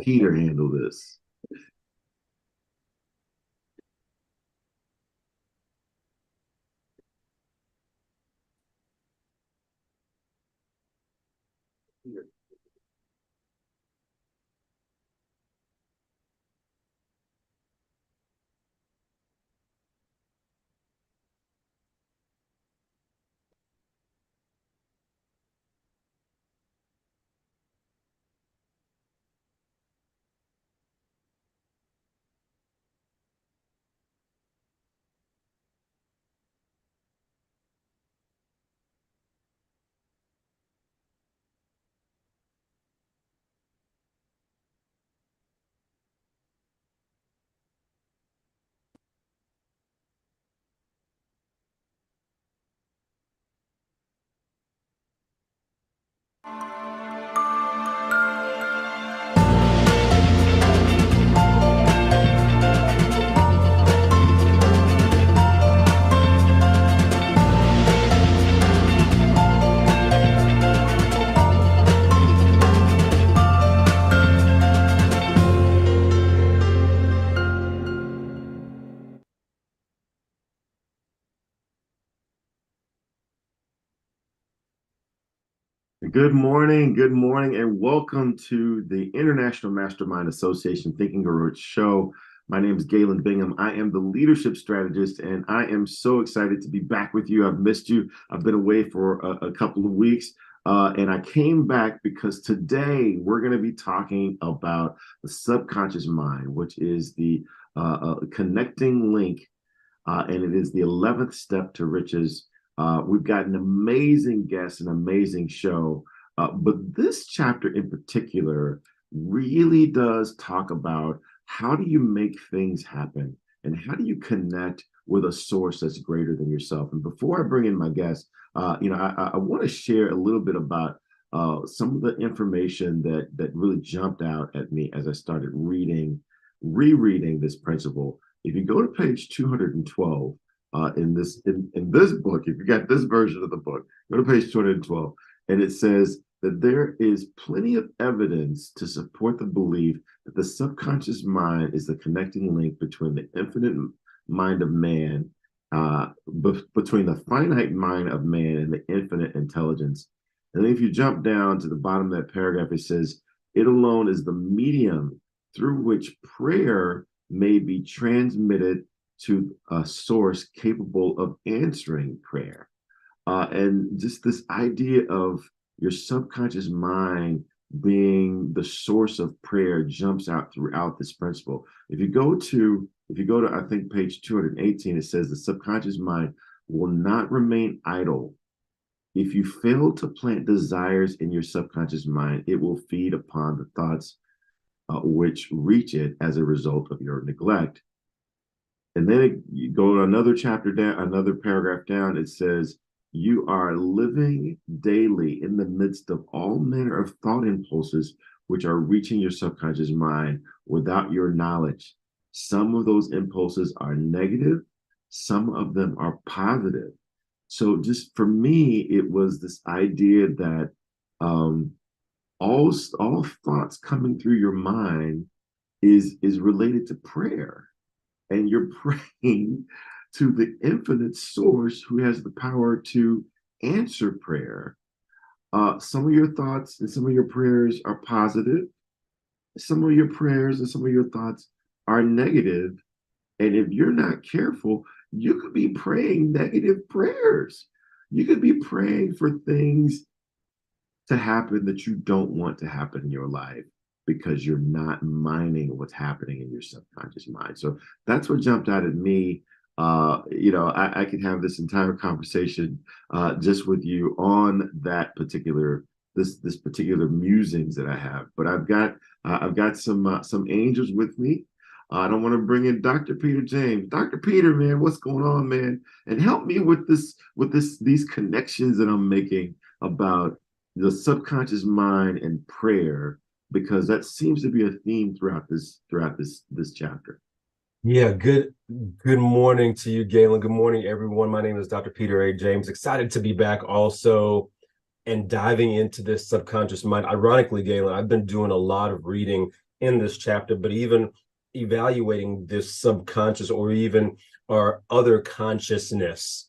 Peter handle this. Good morning, and welcome to the International Mastermind Association Thinking Heroic Show. My name is Galen Bingham. I am the leadership strategist, and I am so excited to be back with you. I've missed you. I've been away for a couple of weeks, and I came back because today we're going to be talking about the subconscious mind, which is the connecting link, and it is the 11th step to riches. We've got an amazing guest, an amazing show. But this chapter in particular really does talk about how do you make things happen and how do you connect with a source that's greater than yourself. And before I bring in my guest, I want to share a little bit about some of the information that really jumped out at me as I started rereading this principle. If you go to page 212, in this book, if you got this version of the book, go to page 212, and it says that there is plenty of evidence to support the belief that the subconscious mind is the connecting link between the infinite mind of man, between the finite mind of man and the infinite intelligence. And then if you jump down to the bottom of that paragraph, it says, it alone is the medium through which prayer may be transmitted to a source capable of answering prayer. And just this idea of your subconscious mind being the source of prayer jumps out throughout this principle. If you go to I think page 218, it says the subconscious mind will not remain idle. If you fail to plant desires in your subconscious mind, it will feed upon the thoughts which reach it as a result of your neglect. And then you go to another chapter down, another paragraph down, it says, you are living daily in the midst of all manner of thought impulses which are reaching your subconscious mind without your knowledge. Some of those impulses are negative, some of them are positive. So just for me, it was this idea that all thoughts coming through your mind is related to prayer. And you're praying to the infinite source who has the power to answer prayer. Some of your thoughts and some of your prayers are positive. Some of your prayers and some of your thoughts are negative. And if you're not careful, you could be praying negative prayers. You could be praying for things to happen that you don't want to happen in your life because you're not mining what's happening in your subconscious mind. So that's what jumped out at me. I could have this entire conversation just with you on that particular this particular musings that I have. But I've got some angels with me. I don't want to bring in Dr. Peter James. Dr. Peter, man, what's going on, man? And help me with these connections that I'm making about the subconscious mind and prayer, because that seems to be a theme throughout this chapter. Yeah, good morning to you, Galen. Good morning, everyone. My name is Dr. Peter A. James. Excited to be back also and diving into this subconscious mind. Ironically, Galen, I've been doing a lot of reading in this chapter, but even evaluating this subconscious or even our other consciousness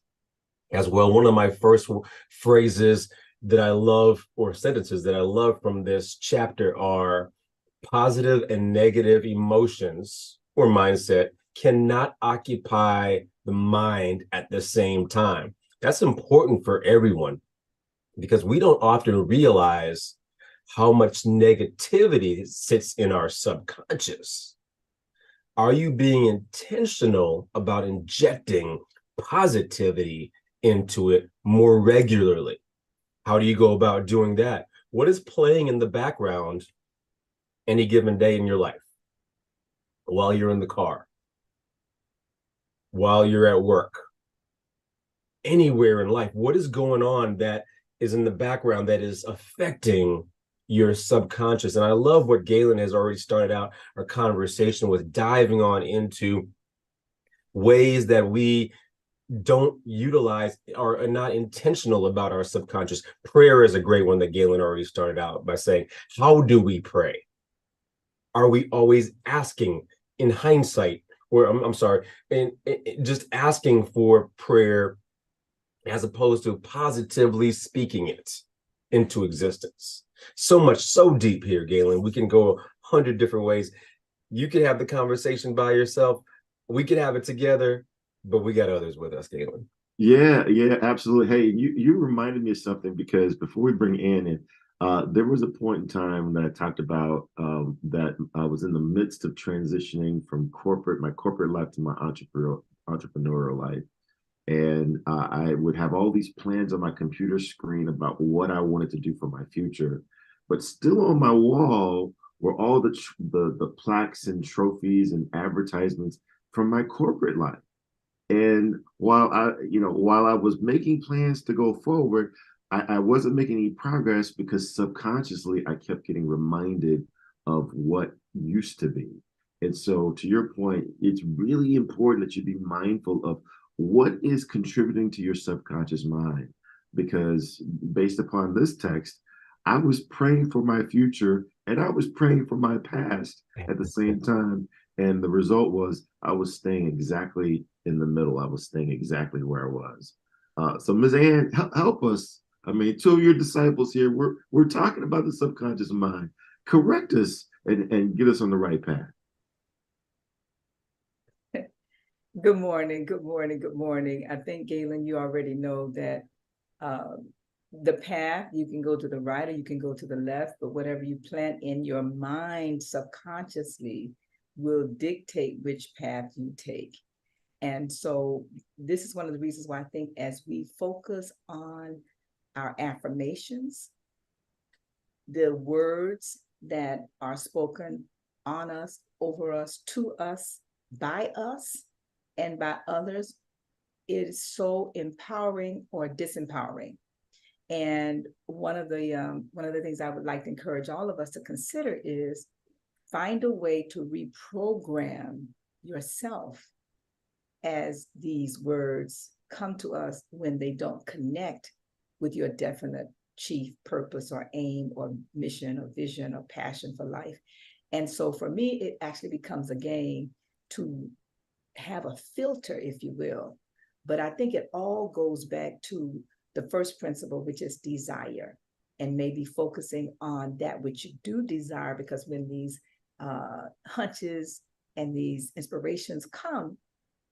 as well. One of my first phrases that I love, or sentences that I love from this chapter, are positive and negative emotions or mindset cannot occupy the mind at the same time. That's important for everyone because we don't often realize how much negativity sits in our subconscious. Are you being intentional about injecting positivity into it more regularly? How do you go about doing that? What is playing in the background any given day in your life? While you're in the car, while you're at work, anywhere in life, what is going on that is in the background that is affecting your subconscious? And I love what Galen has already started out our conversation with, diving on into ways that we don't utilize or are not intentional about our subconscious. Prayer is a great one that Galen already started out by saying, how do we pray? Are we always asking in hindsight, or I'm sorry, and just asking for prayer as opposed to positively speaking it into existence? So much, so deep here, Galen. We can go 100 different ways. You can have the conversation by yourself. We can have it together, but we got others with us, Galen. Yeah, yeah, absolutely. Hey, you reminded me of something because before we bring Ann in, there was a point in time that I talked about that I was in the midst of transitioning from my corporate life to my entrepreneurial life. And I would have all these plans on my computer screen about what I wanted to do for my future, but still on my wall were all the plaques and trophies and advertisements from my corporate life. And while I was making plans to go forward, I wasn't making any progress because subconsciously I kept getting reminded of what used to be. And so, to your point, it's really important that you be mindful of what is contributing to your subconscious mind. Because based upon this text, I was praying for my future and I was praying for my past at the same time. And the result was I was staying exactly in the middle. I was staying exactly where I was. So, Ms. Ann, help us. I mean, two of your disciples here. We're talking about the subconscious mind. Correct us and get us on the right path. Good morning, good morning, good morning. I think, Galen, you already know that the path, you can go to the right or you can go to the left, but whatever you plant in your mind subconsciously will dictate which path you take. And so this is one of the reasons why I think as we focus on our affirmations, the words that are spoken on us, over us, to us, by us, and by others, is so empowering or disempowering. And one of the things I would like to encourage all of us to consider is find a way to reprogram yourself as these words come to us when they don't connect with your definite chief purpose or aim or mission or vision or passion for life. And so for me, it actually becomes a game to have a filter, if you will. But I think it all goes back to the first principle, which is desire, and maybe focusing on that which you do desire, because when these hunches and these inspirations come,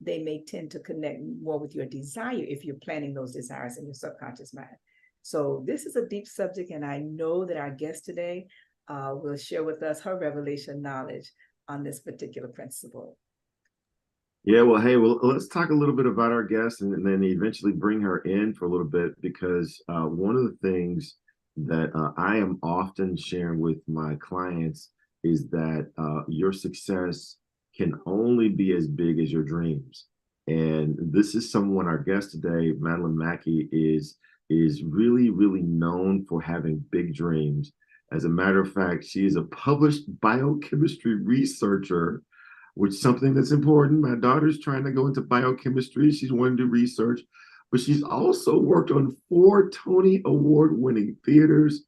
they may tend to connect more with your desire if you're planting those desires in your subconscious mind. So this is a deep subject, and I know that our guest today will share with us her revelation knowledge on this particular principle. Yeah, well, hey, well, let's talk a little bit about our guest and then eventually bring her in for a little bit because one of the things that I am often sharing with my clients is that your success can only be as big as your dreams. And this is someone, our guest today, Madelyn Mackie, is really, really known for having big dreams. As a matter of fact, she is a published biochemistry researcher, which is something that's important. My daughter's trying to go into biochemistry. She's wanting to do research, but she's also worked on 4 Tony Award winning theaters.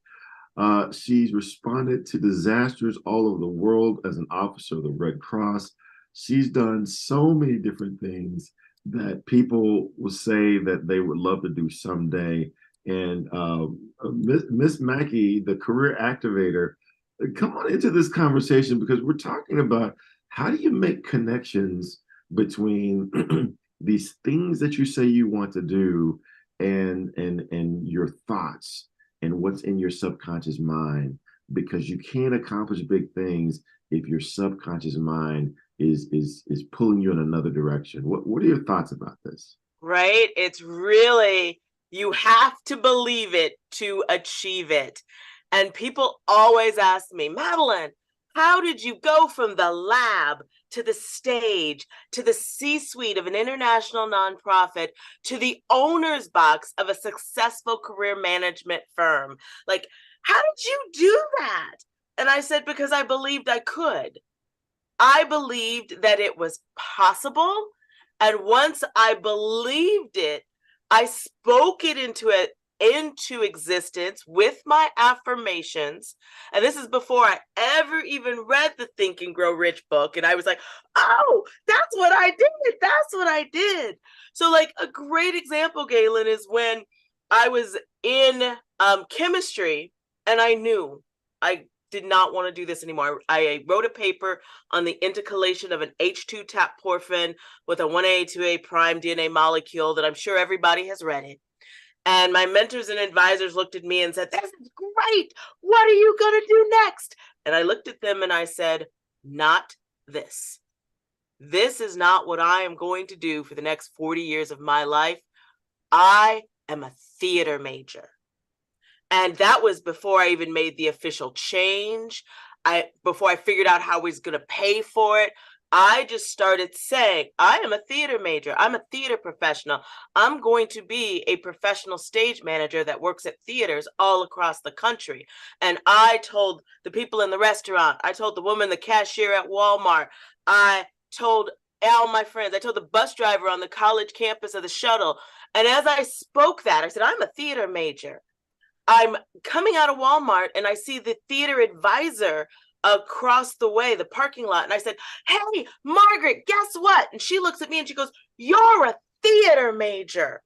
She's responded to disasters all over the world as an officer of the Red Cross. She's done so many different things that people will say that they would love to do someday. And Miss Mackie, the career activator, come on into this conversation because we're talking about how do you make connections between these things that you say you want to do and your thoughts and what's in your subconscious mind, because you can't accomplish big things if your subconscious mind is pulling you in another direction. What are your thoughts about this? Right? It's really, you have to believe it to achieve it. And people always ask me, Madelyn, how did you go from the lab to the stage, to the C-suite of an international nonprofit, to the owner's box of a successful career management firm? Like, how did you do that? And I said, because I believed I could. I believed that it was possible. And once I believed it, I spoke it into existence with my affirmations. And this is before I ever even read the Think and Grow Rich book. And I was like, oh, that's what I did. That's what I did. So like a great example, Galen, is when I was in chemistry and I knew I did not want to do this anymore. I wrote a paper on the intercalation of an H2 tapporphin with a 1A2A prime DNA molecule that I'm sure everybody has read it. And my mentors and advisors looked at me and said, this is great. What are you going to do next? And I looked at them and I said, not this. This is not what I am going to do for the next 40 years of my life. I am a theater major. And that was before I even made the official change. Before I figured out how I was going to pay for it. I just started saying, I am a theater major. I'm a theater professional. I'm going to be a professional stage manager that works at theaters all across the country. And I told the people in the restaurant, I told the woman, the cashier at Walmart, I told all my friends, I told the bus driver on the college campus of the shuttle. And as I spoke that, I said, I'm a theater major. I'm coming out of Walmart and I see the theater advisor across the way, the parking lot. And I said, hey, Margaret, guess what? And she looks at me and she goes, you're a theater major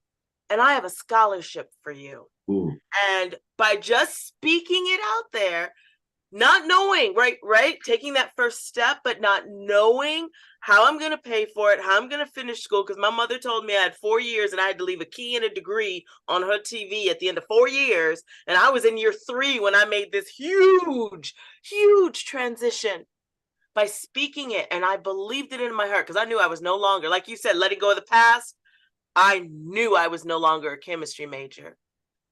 and I have a scholarship for you. Ooh. And by just speaking it out there, not knowing, right, taking that first step, but not knowing how I'm going to pay for it, how I'm going to finish school, because my mother told me I had 4 years and I had to leave a key and a degree on her TV at the end of 4 years. And I was in year 3 when I made this huge transition by speaking it. And I believed it in my heart because I knew I was no longer, like you said, letting go of the past. I knew I was no longer a chemistry major.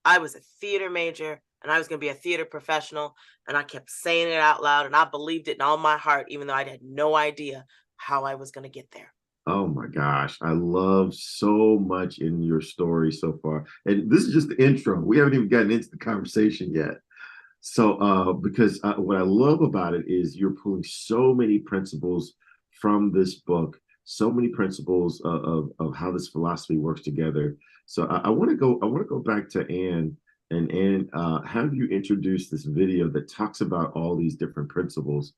I was a theater major. And I was going to be a theater professional. And I kept saying it out loud. And I believed it in all my heart, even though I had no idea how I was going to get there. Oh my gosh. I love so much in your story so far. And this is just the intro. We haven't even gotten into the conversation yet. So, because what I love about it is you're pulling so many principles from this book, so many principles of how this philosophy works together. So I want to go back to Anne. And have you introduced this video that talks about all these different principles,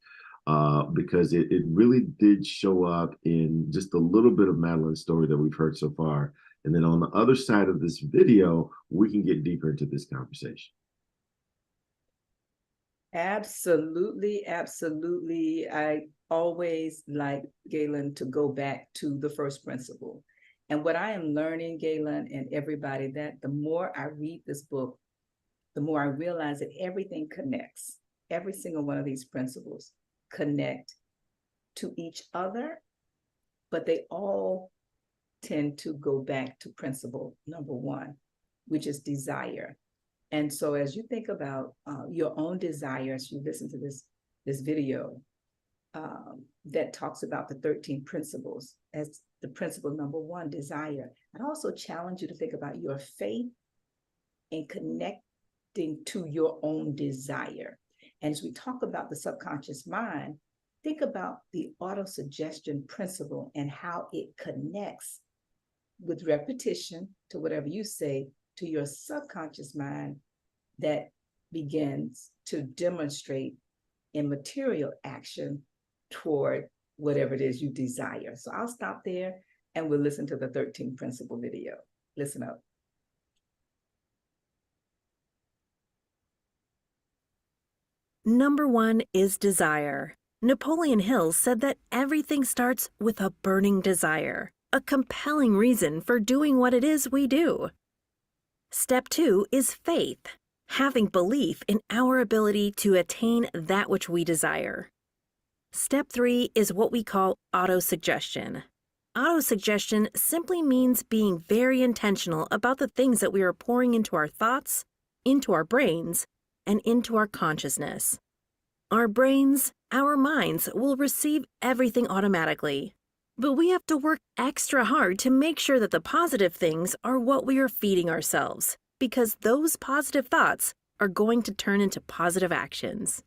because it really did show up in just a little bit of Madelyn's story that we've heard so far. And then on the other side of this video, we can get deeper into this conversation. Absolutely, absolutely. I always like, Galen, to go back to the first principle. And what I am learning, Galen, and everybody, that the more I read this book, the more I realize that everything connects. Every single one of these principles connect to each other, but they all tend to go back to principle number 1, which is desire. And so as you think about your own desires, you listen to this video that talks about the 13 principles as the principle number 1, desire. I also challenge you to think about your faith and connecting to your own desire. And as we talk about the subconscious mind, think about the autosuggestion principle and how it connects with repetition to whatever you say to your subconscious mind that begins to demonstrate in material action toward whatever it is you desire. So I'll stop there and we'll listen to the 13th principle video. Listen up. Number 1 is desire. Napoleon Hill said that everything starts with a burning desire, a compelling reason for doing what it is we do. Step 2 is faith, having belief in our ability to attain that which we desire. Step 3 is what we call autosuggestion. Autosuggestion simply means being very intentional about the things that we are pouring into our thoughts, into our brains, and into our consciousness. Our brains, our minds will receive everything automatically, but we have to work extra hard to make sure that the positive things are what we are feeding ourselves, because those positive thoughts are going to turn into positive actions.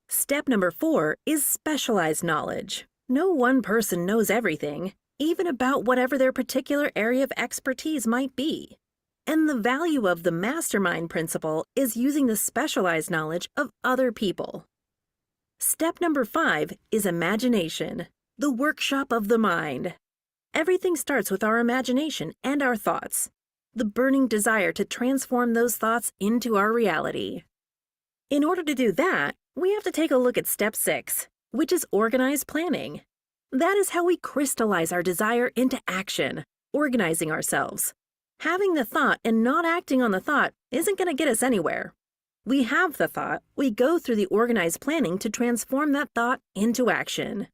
Step number 4 is specialized knowledge. No one person knows everything, even about whatever their particular area of expertise might be. And the value of the mastermind principle is using the specialized knowledge of other people. Step number 5 is imagination, the workshop of the mind. Everything starts with our imagination and our thoughts, the burning desire to transform those thoughts into our reality. In order to do that, we have to take a look at step 6, which is organized planning. That is how we crystallize our desire into action, organizing ourselves. Having the thought and not acting on the thought isn't going to get us anywhere. We have the thought, we go through the organized planning to transform that thought into action.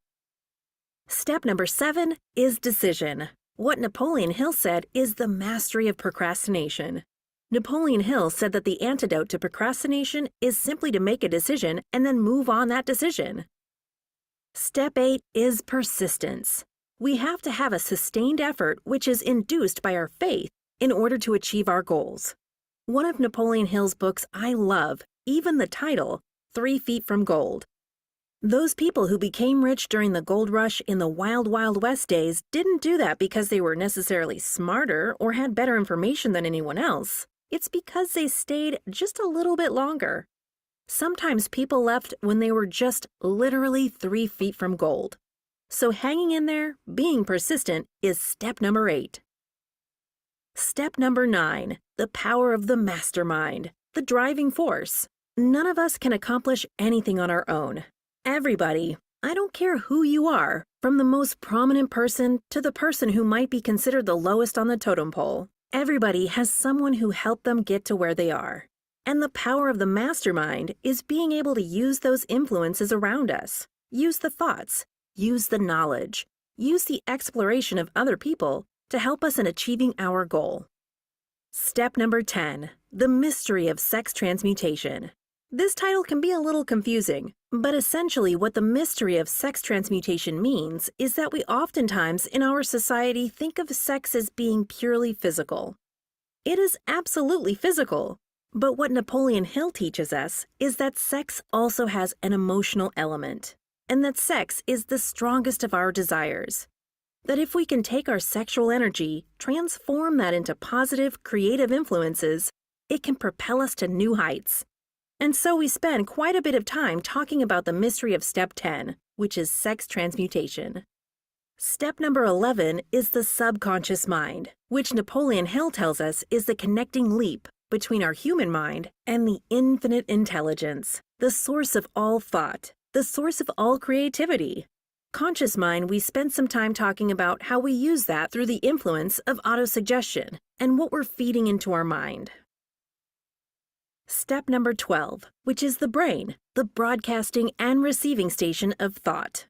Step number 7 is decision. What Napoleon Hill said is the mastery of procrastination. Napoleon Hill said that the antidote to procrastination is simply to make a decision and then move on that decision. Step 8 is persistence. We have to have a sustained effort which is induced by our faith in order to achieve our goals. One of Napoleon Hill's books I love, even the title, 3 Feet from Gold. Those people who became rich during the gold rush in the Wild Wild West days didn't do that because they were necessarily smarter or had better information than anyone else. It's because they stayed just a little bit longer. Sometimes people left when they were just literally 3 feet from gold. So hanging in there, being persistent, is step number 8. Step number 9, the power of the mastermind, the driving force. None of us can accomplish anything on our own. Everybody, I don't care who you are, from the most prominent person to the person who might be considered the lowest on the totem pole, everybody has someone who helped them get to where they are. And the power of the mastermind is being able to use those influences around us, use the thoughts, use the knowledge, use the exploration of other people to help us in achieving our goal. Step number 10, the mystery of sex transmutation. This title can be a little confusing, but essentially what the mystery of sex transmutation means is that we oftentimes in our society think of sex as being purely physical. It is absolutely physical, but what Napoleon Hill teaches us is that sex also has an emotional element, and that sex is the strongest of our desires. That if we can take our sexual energy, transform that into positive, creative influences, it can propel us to new heights. And so we spend quite a bit of time talking about the mystery of step 10, which is sex transmutation. Step number 11 is the subconscious mind, which Napoleon Hill tells us is the connecting leap between our human mind and the infinite intelligence, the source of all thought, the source of all creativity. Conscious mind, we spent some time talking about how we use that through the influence of autosuggestion and what we're feeding into our mind. Step number 12, which is the brain, the broadcasting and receiving station of thought.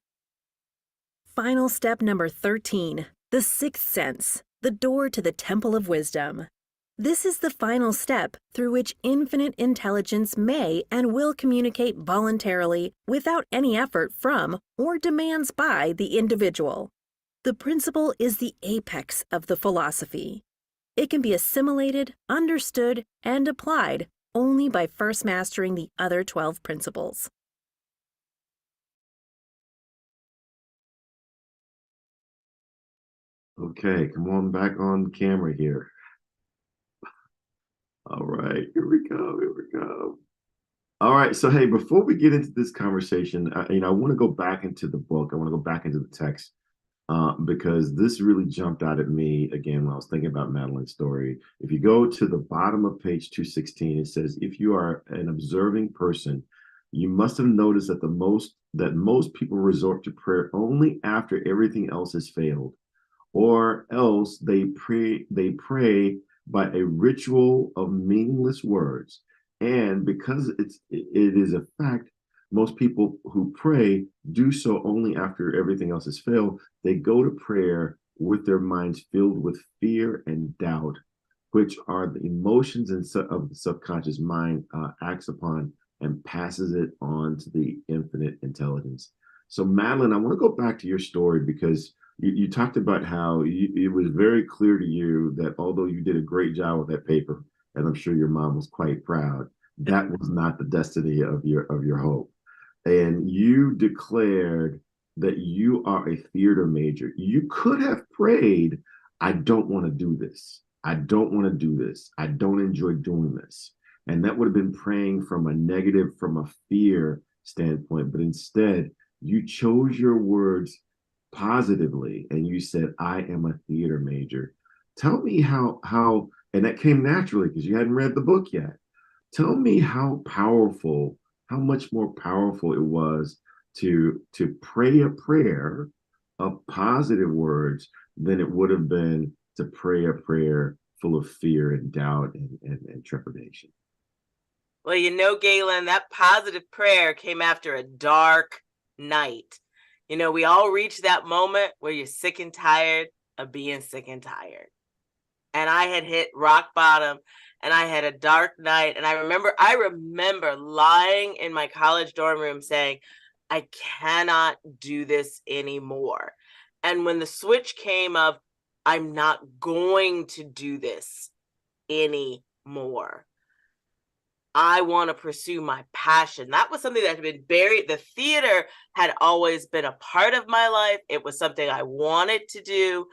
Final step number 13, the sixth sense, the door to the temple of wisdom. This is the final step through which infinite intelligence may and will communicate voluntarily without any effort from or demands by the individual. The principle is the apex of the philosophy. It can be assimilated, understood, and applied only by first mastering the other 12 principles. Okay, come on back on camera here. All right, here we go. Here we go. All right. So, hey, before we get into this conversation, I want to go back into the book. I want to go back into the text because this really jumped out at me again when I was thinking about Madelyn's story. If you go to the bottom of page 216, it says, "If you are an observing person, you must have noticed that most people resort to prayer only after everything else has failed, or else they pray by a ritual of meaningless words. And because it is a fact, most people who pray do so only after everything else has failed. They go to prayer with their minds filled with fear and doubt, which are the emotions of the subconscious mind acts upon and passes it on to the infinite intelligence." So, Madelyn, I want to go back to your story because you talked about how it was very clear to you that although you did a great job with that paper, and I'm sure your mom was quite proud, that was not the destiny of your hope. And you declared that you are a theater major. You could have prayed, "I don't want to do this. I don't want to do this. I don't enjoy doing this." And that would have been praying from a negative, from a fear standpoint. But instead, you chose your words positively and you said, "I am a theater major." Tell me how and that came naturally because you hadn't read the book yet. Tell me how powerful, how much more powerful it was to pray a prayer of positive words than it would have been to pray a prayer full of fear and doubt and trepidation. Well, Galen, that positive prayer came after a dark night. We all reach that moment where you're sick and tired of being sick and tired. And I had hit rock bottom and I had a dark night. And I remember lying in my college dorm room saying, "I cannot do this anymore." And when the switch came of, "I'm not going to do this anymore. I want to pursue my passion." That was something that had been buried. The theater had always been a part of my life. It was something I wanted to do.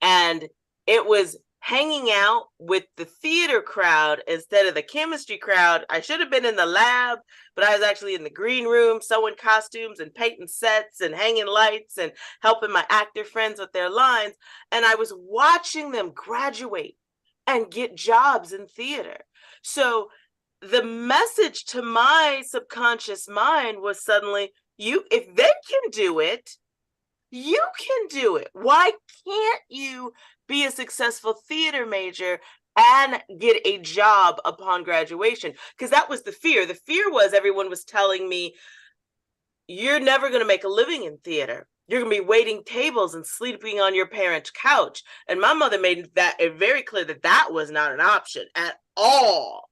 And it was hanging out with the theater crowd instead of the chemistry crowd. I should have been in the lab, but I was actually in the green room sewing costumes and painting sets and hanging lights and helping my actor friends with their lines. And I was watching them graduate and get jobs in theater. So the message to my subconscious mind was suddenly, if they can do it, you can do it. Why can't you be a successful theater major and get a job upon graduation? Because that was the fear. The fear was everyone was telling me, "You're never going to make a living in theater. You're going to be waiting tables and sleeping on your parents' couch." And my mother made that very clear that that was not an option at all.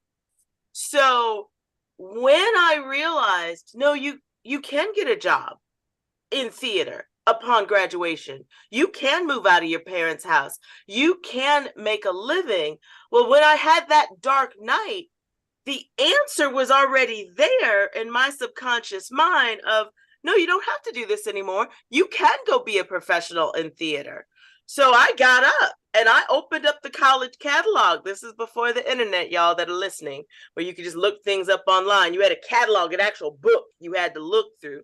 So when I realized, no, you can get a job in theater upon graduation. You can move out of your parents' house. You can make a living. Well, when I had that dark night, the answer was already there in my subconscious mind of, no, you don't have to do this anymore. You can go be a professional in theater. So I got up and I opened up the college catalog. This is before the internet, y'all that are listening, where you could just look things up online. You had a catalog, an actual book you had to look through.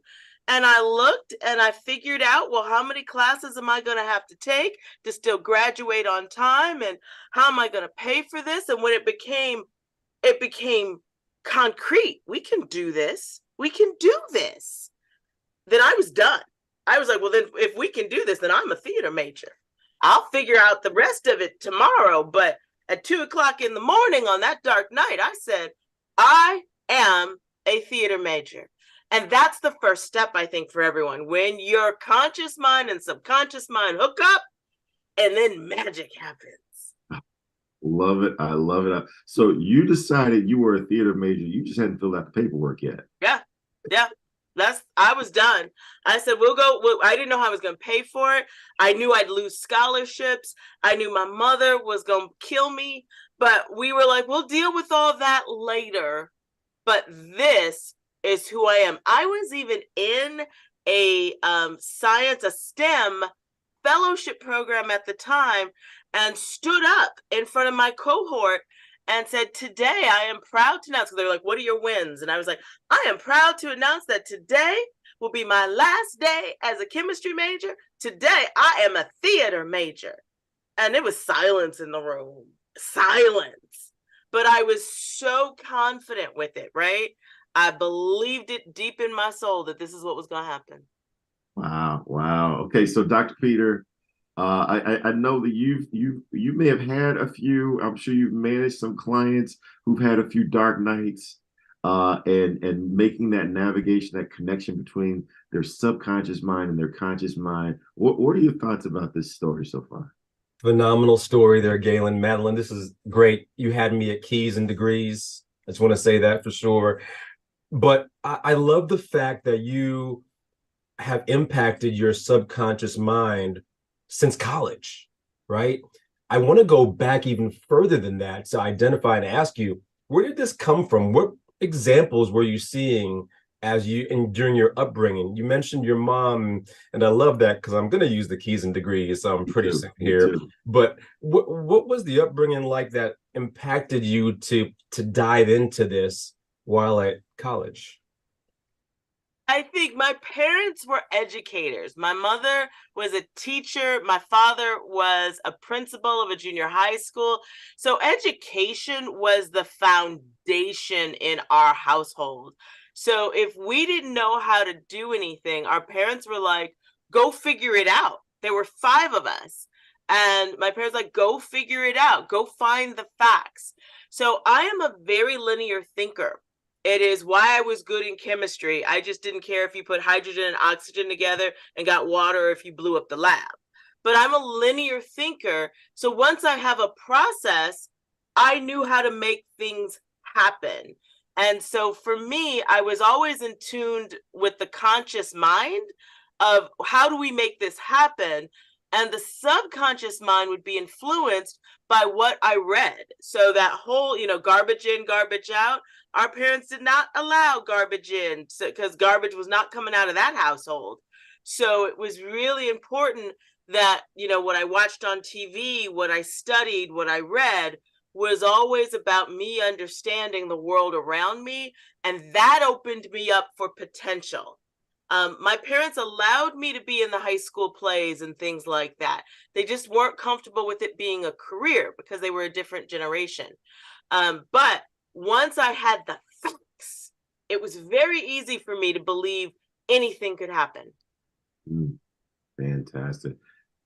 And I looked and I figured out, well, how many classes am I going to have to take to still graduate on time? And how am I going to pay for this? And when it became concrete, we can do this. We can do this. Then I was done. I was like, well, then if we can do this, then I'm a theater major. I'll figure out the rest of it tomorrow. But at 2:00 in the morning on that dark night, I said, I am a theater major. And that's the first step, I think, for everyone. When your conscious mind and subconscious mind hook up, and then magic happens. Love it. I love it. So you decided you were a theater major. You just hadn't filled out the paperwork yet. Yeah. I was done. I said, we'll go. I didn't know how I was going to pay for it. I knew I'd lose scholarships. I knew my mother was going to kill me, but we were like, we'll deal with all that later. But this is who I am. I was even in a STEM fellowship program at the time and stood up in front of my cohort and said, today I am proud to announce, because they were like, what are your wins? And I was like, I am proud to announce that today will be my last day as a chemistry major. Today I am a theater major. And it was silence in the room, silence. But I was so confident with it, right? I believed it deep in my soul that this is what was going to happen. Wow, wow. Okay, so Dr. Peter, I know that you may have had a few. I'm sure you've managed some clients who've had a few dark nights, and making that navigation, that connection between their subconscious mind and their conscious mind. What are your thoughts about this story so far? Phenomenal story there, Galen. Madelyn, this is great. You had me at keys and degrees. I just want to say that for sure. But I love the fact that you have impacted your subconscious mind since college, right? I want to go back even further than that to identify and ask you, where did this come from? What examples were you seeing as you and during your upbringing? You mentioned your mom, and I love that because I'm going to use the keys and degrees pretty soon here. But what was the upbringing like that impacted you to dive into this while at college? I think my parents were educators. My mother was a teacher. My father was a principal of a junior high school. So education was the foundation in our household. So if we didn't know how to do anything, our parents were like, go figure it out. There were 5 of us. And my parents like, go figure it out. Go find the facts. So I am a very linear thinker. It is why I was good in chemistry. I just didn't care if you put hydrogen and oxygen together and got water, or if you blew up the lab. But I'm a linear thinker. So once I have a process, I knew how to make things happen. And so for me, I was always in tune with the conscious mind of how do we make this happen? And the subconscious mind would be influenced by what I read. So that whole, garbage in, garbage out. Our parents did not allow garbage in because garbage was not coming out of that household. So it was really important that, what I watched on TV, what I studied, what I read was always about me understanding the world around me. And that opened me up for potential. My parents allowed me to be in the high school plays and things like that. They just weren't comfortable with it being a career because they were a different generation. But once I had the facts, it was very easy for me to believe anything could happen. Fantastic.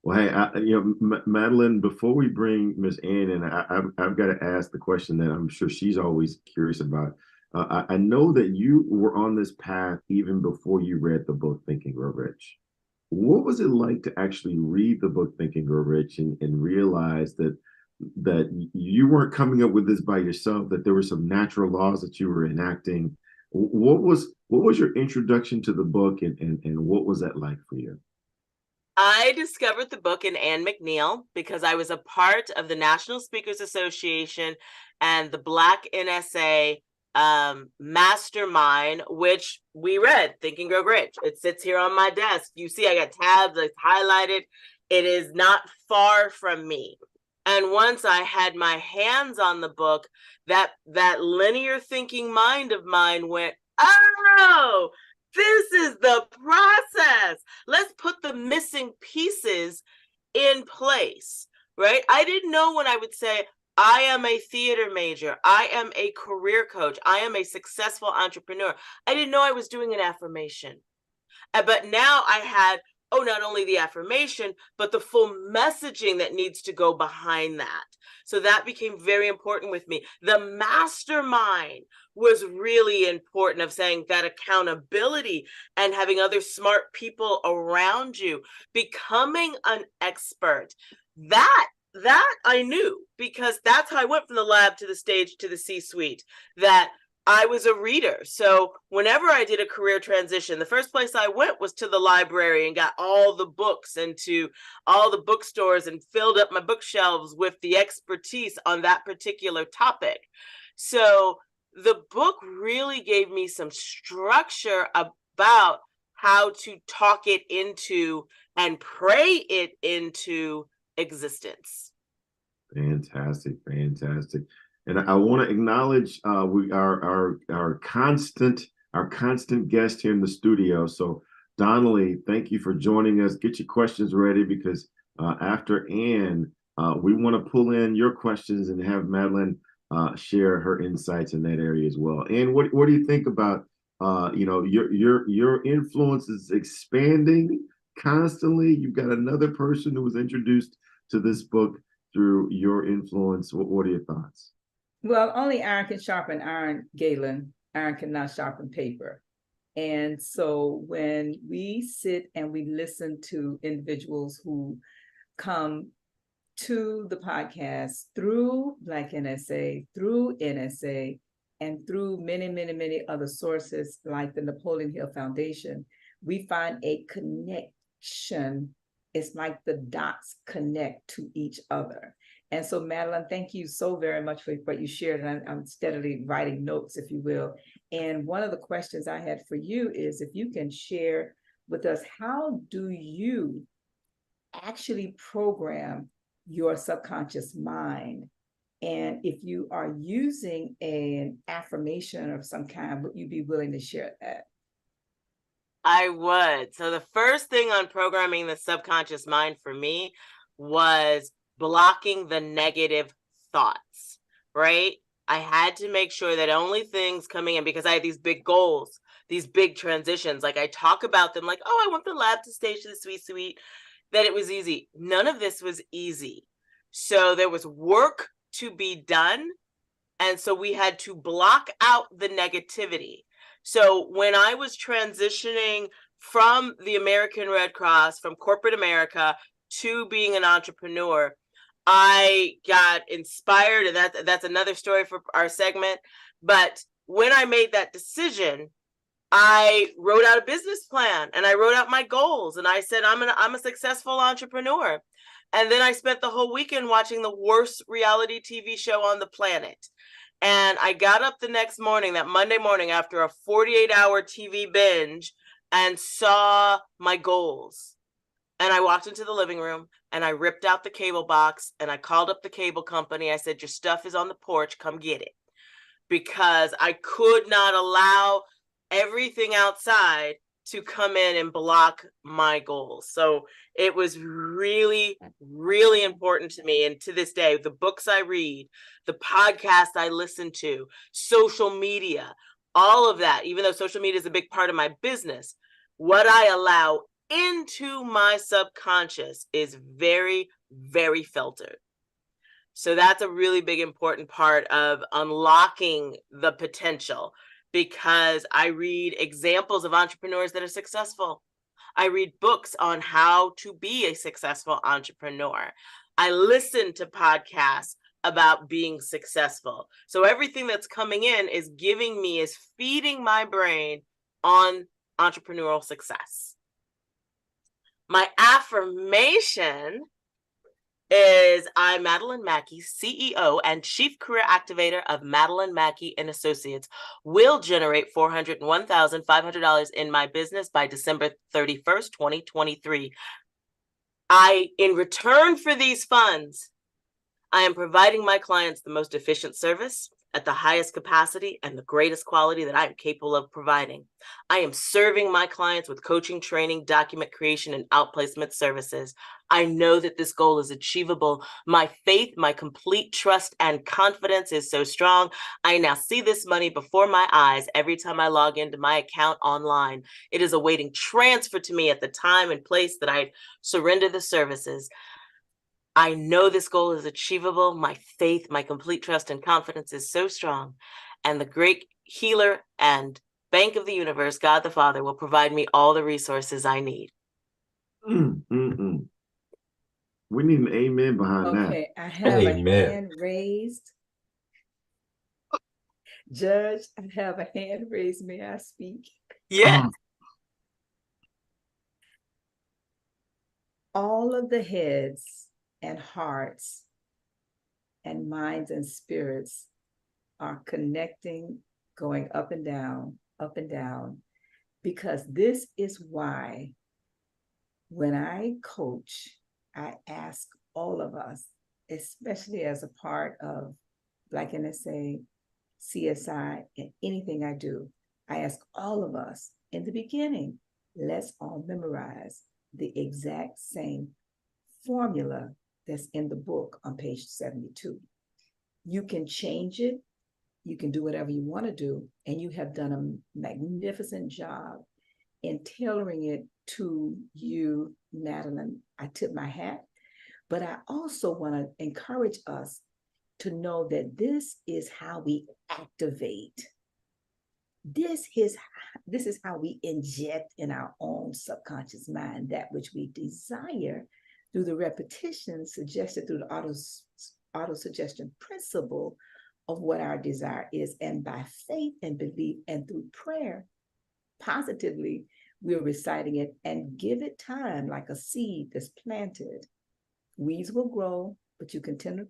Well, hey, Madelyn, before we bring Miss Ann in, I've got to ask the question that I'm sure she's always curious about. I know that you were on this path even before you read the book Think and Grow Rich. What was it like to actually read the book Think and Grow Rich and realize that you weren't coming up with this by yourself, that there were some natural laws that you were enacting? What was your introduction to the book, and what was that like for you? I discovered the book in Ann McNeil because I was a part of the National Speakers Association and the Black NSA mastermind, which we read, Think and Grow Rich. It sits here on my desk. You see, I got tabs, it's highlighted. It is not far from me. And once I had my hands on the book, that linear thinking mind of mine went, oh, this is the process. Let's put the missing pieces in place, right? I didn't know when I would say, I am a theater major. I am a career coach. I am a successful entrepreneur. I didn't know I was doing an affirmation. But now I had, not only the affirmation, but the full messaging that needs to go behind that. So that became very important with me. The mastermind was really important, of saying that accountability and having other smart people around you, becoming an expert. That I knew, because that's how I went from the lab to the stage to the C-suite, that I was a reader. So whenever I did a career transition, the first place I went was to the library and got all the books into all the bookstores and filled up my bookshelves with the expertise on that particular topic. So the book really gave me some structure about how to talk it into and pray it into existence. Fantastic. And I want to acknowledge our constant guest here in the studio. So Donnelly, thank you for joining us. Get your questions ready because after Ann, we want to pull in your questions and have Madelyn share her insights in that area as well. And what do you think about your influence is expanding constantly? You've got another person who was introduced to this book through your influence. What are your thoughts? Well, only iron can sharpen iron, Galen. Iron cannot sharpen paper. And so when we sit and we listen to individuals who come to the podcast through Black NSA, through NSA, and through many, many, many other sources like the Napoleon Hill Foundation, we find a connection. It's like the dots connect to each other. And so, Madelyn, thank you so very much for what you shared. And I'm steadily writing notes, if you will. And one of the questions I had for you is if you can share with us, how do you actually program your subconscious mind? And if you are using an affirmation of some kind, would you be willing to share that? I would. So the first thing on programming the subconscious mind for me was blocking the negative thoughts, right? I had to make sure that only things coming in, because I had these big goals, these big transitions, like I talk about them like, oh, I want the lab to stage to the sweet, that it was easy. None of this was easy. So there was work to be done. And so we had to block out the negativity. So when I was transitioning from the American Red Cross, from corporate America to being an entrepreneur, I got inspired, and that's another story for our segment. But when I made that decision, I wrote out a business plan and I wrote out my goals, and I said, I'm a successful entrepreneur. And then I spent the whole weekend watching the worst reality TV show on the planet. And I got up the next morning, that Monday morning, after a 48-hour TV binge, and saw my goals. And I walked into the living room and I ripped out the cable box and I called up the cable company. I said, your stuff is on the porch, come get it. Because I could not allow everything outside to come in and block my goals. So it was really, really important to me. And to this day, the books I read, the podcast I listen to, social media, all of that, even though social media is a big part of my business, what I allow into my subconscious is very, very filtered. So that's a really big, important part of unlocking the potential, because I read examples of entrepreneurs that are successful. I read books on how to be a successful entrepreneur. I listen to podcasts about being successful. So everything that's coming in is feeding my brain on entrepreneurial success. My affirmation is, I'm Madelyn Mackie, CEO and Chief Career Activator of Madelyn Mackie and Associates, will generate $401,500 in my business by December 31st, 2023. In return for these funds, I am providing my clients the most efficient service at the highest capacity and the greatest quality that I am capable of providing. I am serving my clients with coaching, training, document creation, and outplacement services. I know that this goal is achievable. My faith, my complete trust, and confidence is so strong. I now see this money before my eyes every time I log into my account online. It is awaiting transfer to me at the time and place that I surrender the services. I know this goal is achievable. My faith, my complete trust and confidence is so strong. And the great healer and bank of the universe, God the Father, will provide me all the resources I need. We need an amen behind that. Okay, I have a hand raised. Judge, I have a hand raised. May I speak? Yes. All of the heads and hearts and minds and spirits are connecting, going up and down, because this is why when I coach, I ask all of us, especially as a part of Black NSA, CSI, and anything I do, I ask all of us in the beginning, let's all memorize the exact same formula that's in the book on page 72. You can change it, you can do whatever you want to do, and you have done a magnificent job in tailoring it to you, Madelyn. I tip my hat, but I also want to encourage us to know that this is how we activate. This is how we inject in our own subconscious mind that which we desire through the repetition suggested through the auto-suggestion principle of what our desire is. And by faith and belief and through prayer, positively, we're reciting it and give it time like a seed that's planted. Weeds will grow, but you continue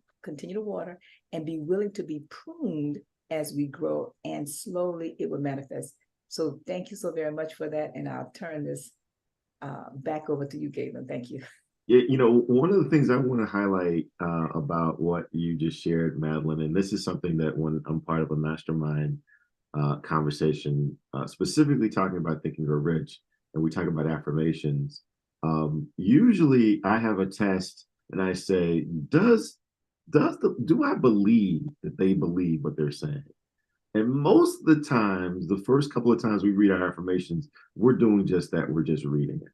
to water and be willing to be pruned as we grow, and slowly it will manifest. So thank you so very much for that. And I'll turn this back over to you, Galen. Thank you. Yeah, one of the things I want to highlight about what you just shared, Madelyn, and this is something that when I'm part of a mastermind conversation, specifically talking about Think and Grow Rich, and we talk about affirmations, usually I have a test and I say, do I believe that they believe what they're saying? And most of the times, the first couple of times we read our affirmations, we're doing just that. We're just reading it.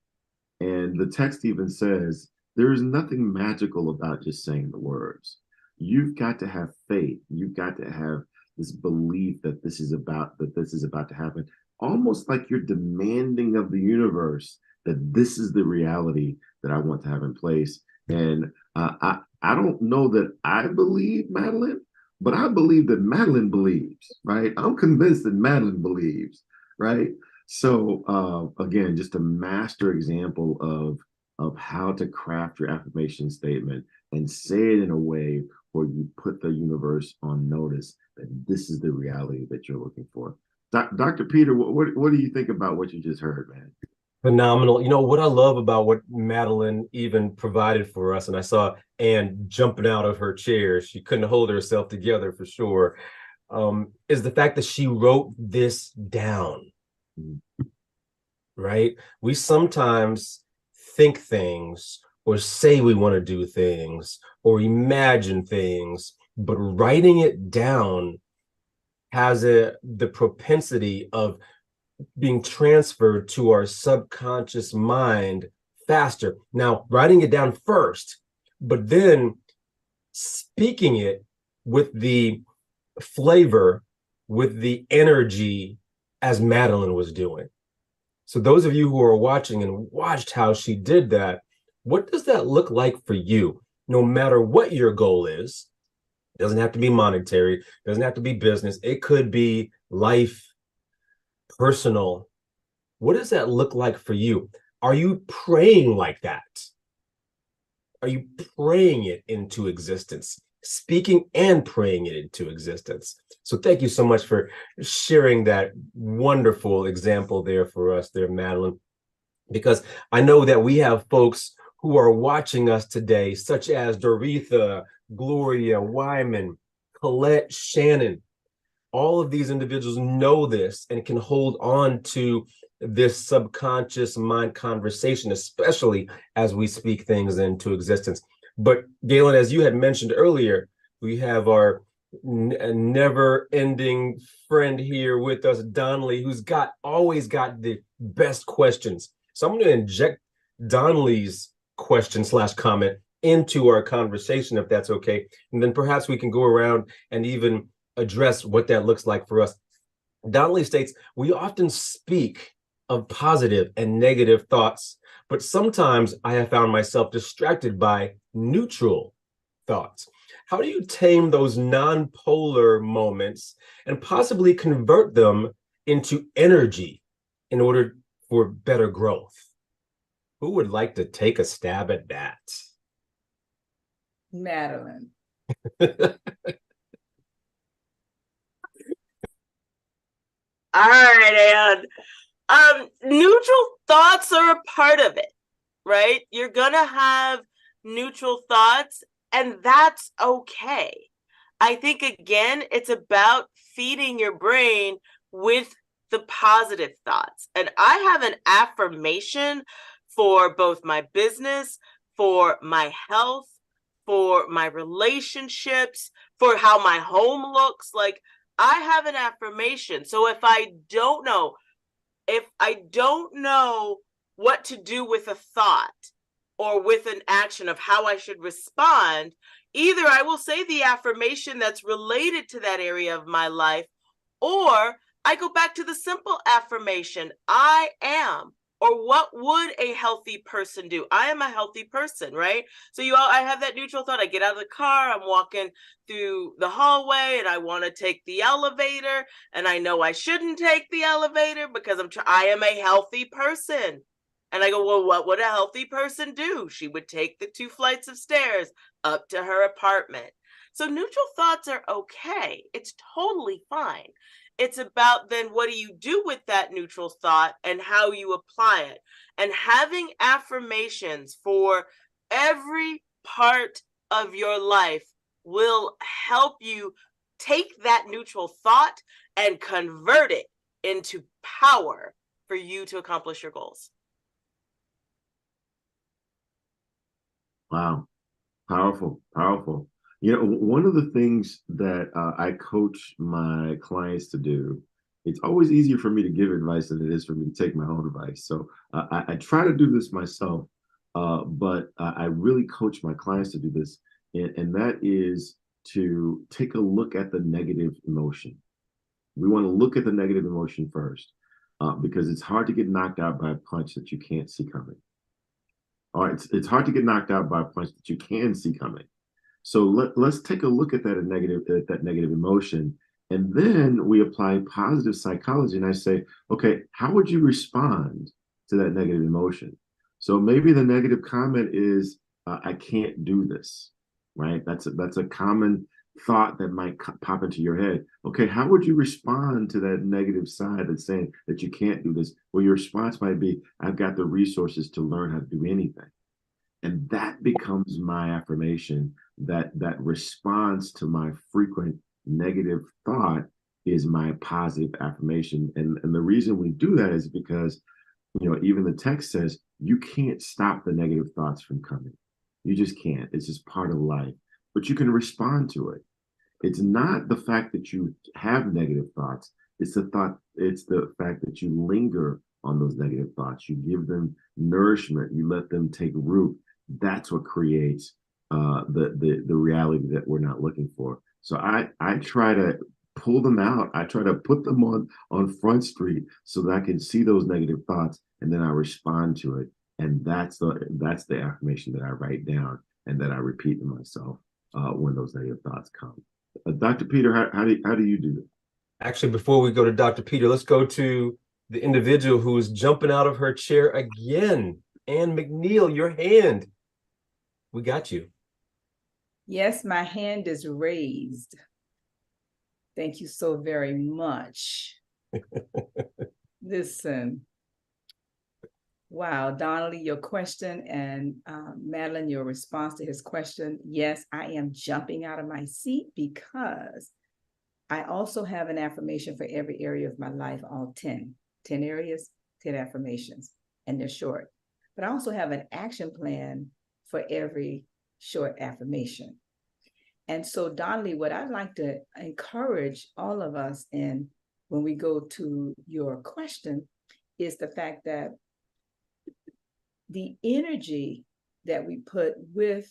And the text even says, there is nothing magical about just saying the words. You've got to have faith. You've got to have this belief that this is about to happen. Almost like you're demanding of the universe that this is the reality that I want to have in place. And I don't know that I believe Madelyn, but I believe that Madelyn believes, right? I'm convinced that Madelyn believes, right? So again, just a master example of how to craft your affirmation statement and say it in a way where you put the universe on notice that this is the reality that you're looking for. Dr. Peter, what do you think about what you just heard, man? Phenomenal. What I love about what Madelyn even provided for us, and I saw Anne jumping out of her chair, she couldn't hold herself together for sure, is the fact that she wrote this down, right? We sometimes think things or say we want to do things or imagine things, but writing it down has the propensity of being transferred to our subconscious mind faster. Now, writing it down first, but then speaking it with the flavor, with the energy as Madelyn was doing. So those of you who are watching and watched how she did that, what does that look like for you? No matter what your goal is, it doesn't have to be monetary, it doesn't have to be business, it could be life, personal. What does that look like for you? Are you praying like that? Are you praying it into existence? Speaking and praying it into existence. So thank you so much for sharing that wonderful example there for us there, Madelyn, because I know that we have folks who are watching us today, such as Doretha, Gloria, Wyman, Colette, Shannon. All of these individuals know this and can hold on to this subconscious mind conversation, especially as we speak things into existence. But Galen, as you had mentioned earlier, we have our never-ending friend here with us, Donnelly, who's always got the best questions. So I'm going to inject Donnelly's question / comment into our conversation, if that's okay. And then perhaps we can go around and even address what that looks like for us. Donnelly states, we often speak of positive and negative thoughts, but sometimes I have found myself distracted by neutral thoughts. How do you tame those non-polar moments and possibly convert them into energy in order for better growth? Who would like to take a stab at that? Madelyn. All right, Anne. Neutral thoughts are a part of it, right? You're gonna have neutral thoughts, and that's okay. I think, again, it's about feeding your brain with the positive thoughts. And I have an affirmation for both my business, for my health, for my relationships, for how my home looks. Like, I have an affirmation. So if I don't know what to do with a thought or with an action of how I should respond, either I will say the affirmation that's related to that area of my life, or I go back to the simple affirmation, I am, or what would a healthy person do? I am a healthy person, right? So I have that neutral thought. I get out of the car, I'm walking through the hallway and I want to take the elevator, and I know I shouldn't take the elevator because I am a healthy person. And I go, well, what would a healthy person do? She would take the 2 flights of stairs up to her apartment. So neutral thoughts are okay. It's totally fine. It's about then what do you do with that neutral thought and how you apply it. And having affirmations for every part of your life will help you take that neutral thought and convert it into power for you to accomplish your goals. Wow. Powerful, powerful. You know, one of the things that I coach my clients to do, it's always easier for me to give advice than it is for me to take my own advice. So I try to do this myself, but I really coach my clients to do this. And that is to take a look at the negative emotion. We want to look at the negative emotion first, because it's hard to get knocked out by a punch that you can't see coming. All right, it's hard to get knocked out by a punch that you can see coming. So let's take a look at that negative emotion, and then we apply positive psychology. And I say, okay, how would you respond to that negative emotion? So maybe the negative comment is, I can't do this, right? That's a common thought that might pop into your head. Okay, how would you respond to that negative side that's saying that you can't do this? Well, your response might be, I've got the resources to learn how to do anything. And that becomes my affirmation. That response to my frequent negative thought is my positive affirmation. And the reason we do that is because, even the text says you can't stop the negative thoughts from coming. You just can't. It's just part of life. But you can respond to it. It's not the fact that you have negative thoughts. It's the fact that you linger on those negative thoughts. You give them nourishment. You let them take root. That's what creates the reality that we're not looking for. So I try to pull them out. I try to put them on Front Street so that I can see those negative thoughts, and then I respond to it. And that's the affirmation that I write down and that I repeat to myself when those negative thoughts come. Dr. Peter, how do you do that? Actually, before we go to Dr. Peter, let's go to the individual who is jumping out of her chair again. Ann McNeil, your hand. We got you. Yes, my hand is raised. Thank you so very much. Listen. Wow, Donnelly, your question, and Madelyn, your response to his question. Yes, I am jumping out of my seat because I also have an affirmation for every area of my life, all 10 areas, 10 affirmations, and they're short. But I also have an action plan for every short affirmation. And so, Donnelly, what I'd like to encourage all of us in when we go to your question is the fact that the energy that we put with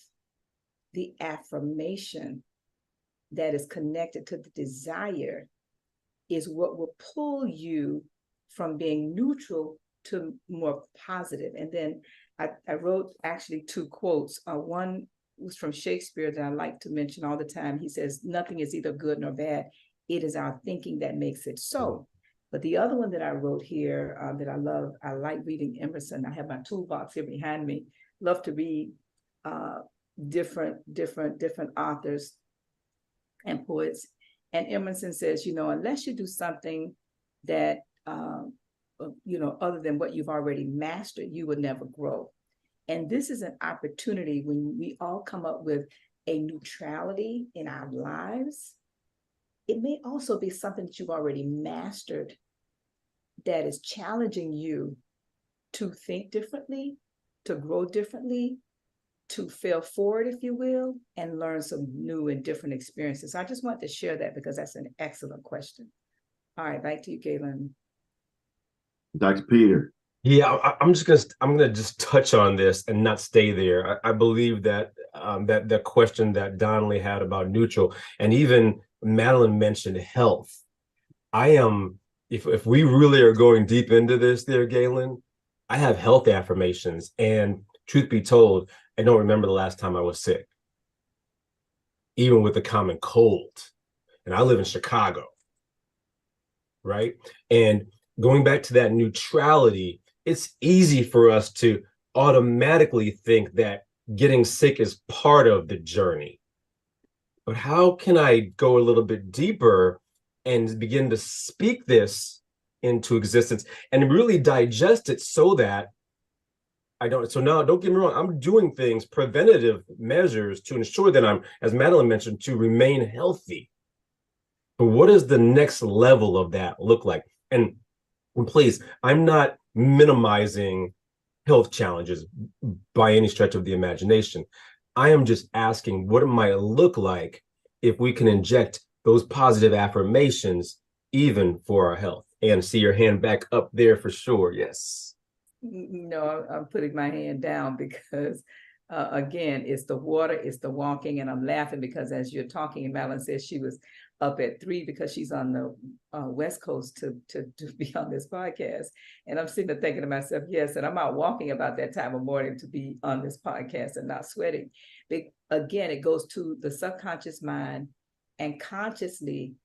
the affirmation that is connected to the desire is what will pull you from being neutral to more positive. And then I wrote actually 2 quotes. One was from Shakespeare that I like to mention all the time. He says, nothing is either good nor bad. It is our thinking that makes it so. But the other one that I wrote here that I love, I like reading Emerson. I have my toolbox here behind me. Love to read different authors and poets. And Emerson says, unless you do something that, other than what you've already mastered, you will never grow. And this is an opportunity when we all come up with a neutrality in our lives, it may also be something that you've already mastered that is challenging you to think differently, to grow differently, to fail forward, if you will, and learn some new and different experiences. So I just want to share that because that's an excellent question. All right, back to you, Galen. Dr. Peter. Yeah, I'm gonna just touch on this and not stay there. I believe that that question that Donnelly had about neutral, and even Madelyn mentioned health. I am, if we really are going deep into this there, Galen, I have health affirmations, and truth be told, I don't remember the last time I was sick, even with the common cold. And I live in Chicago, right? And going back to that neutrality, it's easy for us to automatically think that getting sick is part of the journey. But how can I go a little bit deeper and begin to speak this into existence and really digest it so that I don't, so now don't get me wrong, I'm doing things, preventative measures to ensure that I'm, as Madelyn mentioned, to remain healthy. But what does the next level of that look like? And please, I'm not minimizing health challenges by any stretch of the imagination. I am just asking what it might look like if we can inject those positive affirmations even for our health. And see your hand back up there for sure. Yes. No, I'm putting my hand down because again, it's the water, it's the walking, and I'm laughing because as you're talking, Madelyn says she was up at 3 because she's on the West Coast to be on this podcast. And I'm sitting there thinking to myself, yes, and I'm out walking about that time of morning to be on this podcast and not sweating. But again, it goes to the subconscious mind and consciously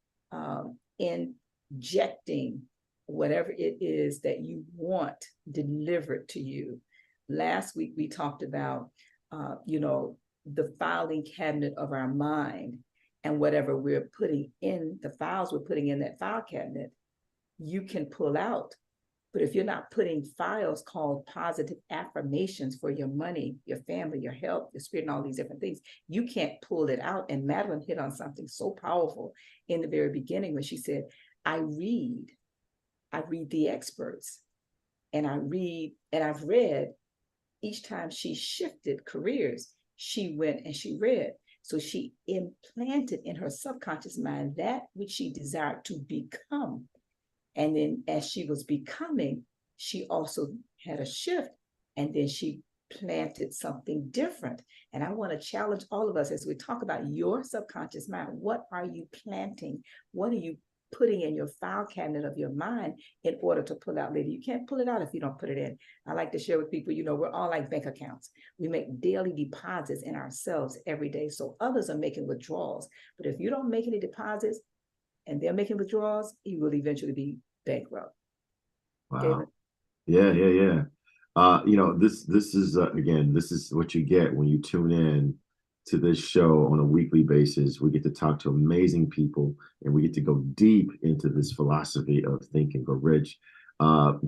injecting whatever it is that you want delivered to you. Last week, we talked about, the filing cabinet of our mind, and whatever we're putting in the files we're putting in that file cabinet, you can pull out. But if you're not putting files called positive affirmations for your money, your family, your health, your spirit, and all these different things, you can't pull it out. And Madelyn hit on something so powerful in the very beginning when she said, I read the experts, and I've read each time she shifted careers, she went and she read. So she implanted in her subconscious mind that which she desired to become. And then as she was becoming, she also had a shift, and then she planted something different. And I want to challenge all of us as we talk about your subconscious mind. What are you planting? What are you putting in your file cabinet of your mind in order to pull out later? You can't pull it out if you don't put it in. I like to share with people, we're all like bank accounts. We make daily deposits in ourselves every day. So others are making withdrawals. But if you don't make any deposits and they're making withdrawals, you will eventually be bankrupt. Wow. David? Yeah. This is again, this is what you get when you tune in to this show on a weekly basis. We get to talk to amazing people, and we get to go deep into this philosophy of Think and Grow Rich.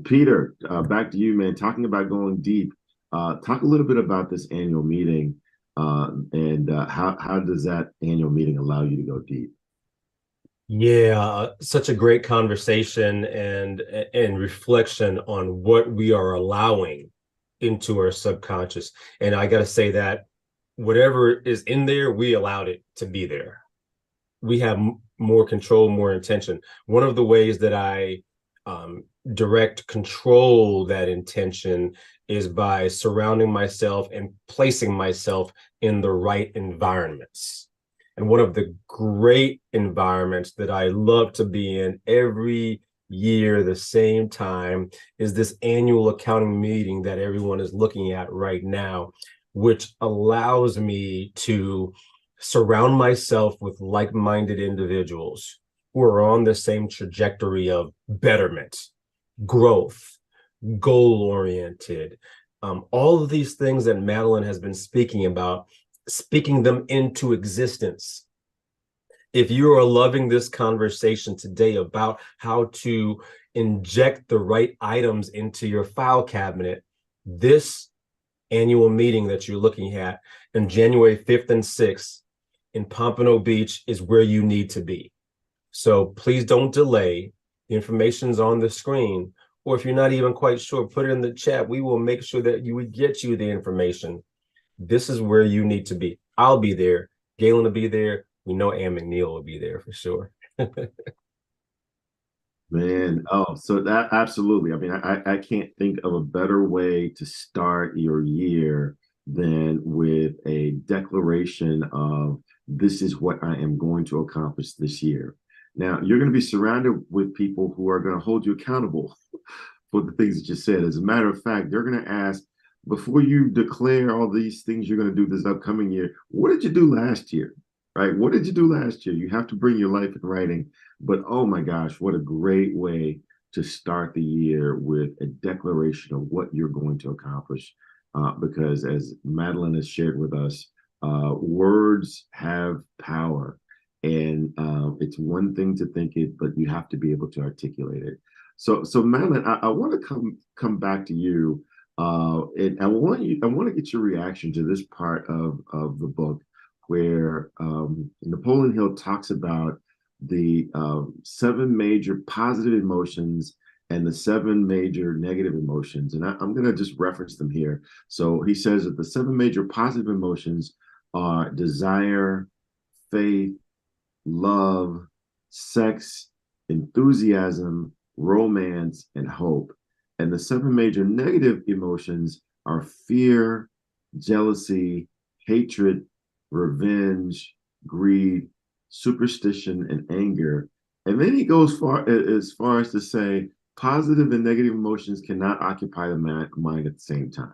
Peter, back to you, man. Talking about going deep, talk a little bit about this annual meeting, and how does that annual meeting allow you to go deep? Yeah, such a great conversation and reflection on what we are allowing into our subconscious. And I got to say that whatever is in there, we allowed it to be there. We have more control, more intention. One of the ways that I direct control that intention is by surrounding myself and placing myself in the right environments. And one of the great environments that I love to be in every year, the same time, is this annual accounting meeting that everyone is looking at right now, which allows me to surround myself with like-minded individuals who are on the same trajectory of betterment, growth, goal-oriented, all of these things that Madelyn has been speaking about, speaking them into existence. If you are loving this conversation today about how to inject the right items into your file cabinet, this annual meeting that you're looking at, and January 5th and 6th in Pompano Beach is where you need to be. So please don't delay. The information's on the screen. Or if you're not even quite sure, put it in the chat. We will make sure that we get you the information. This is where you need to be. I'll be there. Galen will be there. We know Ann McNeil will be there for sure. Man, oh, so that absolutely. I mean, I can't think of a better way to start your year than with a declaration of this is what I am going to accomplish this year. Now, you're going to be surrounded with people who are going to hold you accountable for the things that you said. As a matter of fact, they're going to ask, before you declare all these things you're going to do this upcoming year, what did you do last year? Right? What did you do last year? You have to bring your life in writing. But oh my gosh, what a great way to start the year with a declaration of what you're going to accomplish. Because as Madelyn has shared with us, words have power. And it's one thing to think it, but you have to be able to articulate it. So Madelyn, I want to come back to you, and I want to get your reaction to this part of the book, where Napoleon Hill talks about the 7 major positive emotions and the 7 major negative emotions, and I'm going to just reference them here. So he says that the 7 major positive emotions are desire, faith, love, sex, enthusiasm, romance, and hope. And the 7 major negative emotions are fear, jealousy, hatred, revenge, greed, superstition, and anger. And then he goes as far as to say positive and negative emotions cannot occupy the mind at the same time.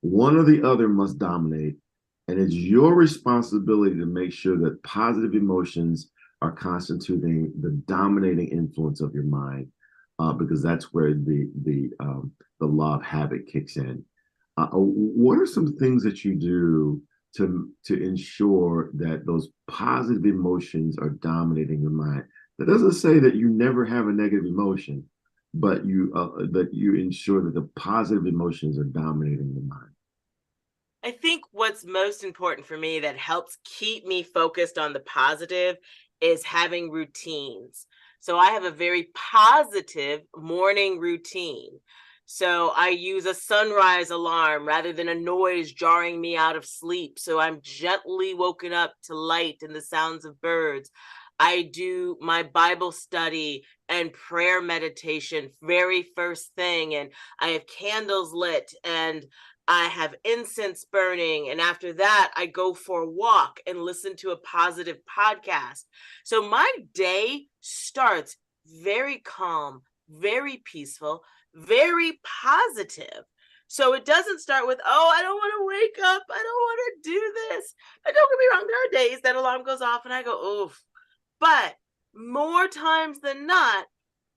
One or the other must dominate. And it's your responsibility to make sure that positive emotions are constituting the dominating influence of your mind, because that's where the law of habit kicks in. What are some things that you do to ensure that those positive emotions are dominating your mind? That doesn't say that you never have a negative emotion, but that you ensure that the positive emotions are dominating your mind. I think what's most important for me that helps keep me focused on the positive is having routines. So I have a very positive morning routine. So I use a sunrise alarm rather than a noise jarring me out of sleep. So I'm gently woken up to light and the sounds of birds. I do my Bible study and prayer meditation very first thing, and I have candles lit and I have incense burning. And after that, I go for a walk and listen to a positive podcast. So my day starts very calm, very peaceful, very positive. So it doesn't start with, oh, I don't want to wake up. I don't want to do this. But don't get me wrong, there are days that alarm goes off and I go, oof. But more times than not,